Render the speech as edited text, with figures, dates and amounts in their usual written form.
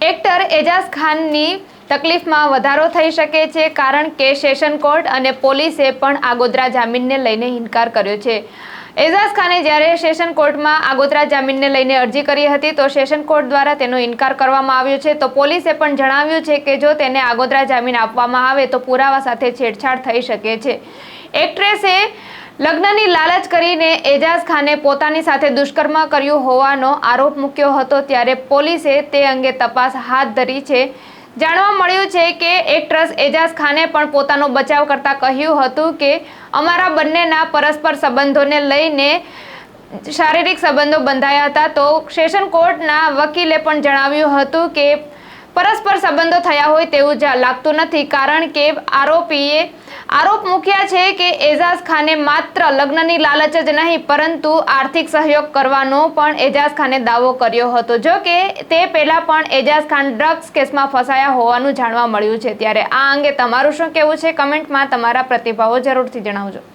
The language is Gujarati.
એક્ટર એજાઝ ખાનની તકલીફમાં વધારો થઈ શકે છે કારણ કે સેશન કોર્ટ અને પોલીસે પણ આગોતરા જામીનને લઈને ઇનકાર કર્યો છે। એજાઝ ખાને જ્યારે સેશન કોર્ટમાં આગોતરા જામીનને લઈને અરજી કરી હતી તો સેશન કોર્ટ દ્વારા તેનો ઇનકાર કરવામાં આવ્યો છે। તો પોલીસે પણ જણાવ્યું છે કે જો તેને આગોતરા જામીન આપવામાં આવે તો પુરાવા સાથે છેડછાડ થઈ શકે છે। એક્ટ્રેસે લગ્નની લાલચ કરીને એજાઝ ખાને પોતાની સાથે દુષ્કર્મ કર્યું હોવાનો આરોપ મૂક્યો હતો ત્યારે પોલીસે તે અંગે તપાસ હાથ ધરી છે। જાણવા મળ્યું છે કે એક્ટ્રેસ એજાઝ ખાને પણ પોતાનો બચાવ કરતા કહ્યું હતું કે અમારા બંનેના પરસ્પર સંબંધોને લઈને શારીરિક સંબંધો બંધાયા હતા। તો સેશન કોર્ટના વકીલે પણ જણાવ્યું હતું કે પરસ્પર સંબંધો થયા હોય તેવું લાગતું નથી કારણ કે આરોપીએ આરોપ મૂક્યા છે કે એજાઝ ખાને માત્ર લગ્નની લાલચ જ નહીં પરંતુ આર્થિક સહયોગ કરવાનો પણ એજાઝ ખાને દાવો કર્યો હતો। જો કે તે પહેલા પણ એજાઝ ખાન ડ્રગ્સ કેસમાં ફસાયા હોવાનું જાણવા મળ્યું છે। ત્યારે આ અંગે તમારું શું કહેવું છે? કમેન્ટમાં તમારા પ્રતિભાવો જરૂરથી જણાવજો।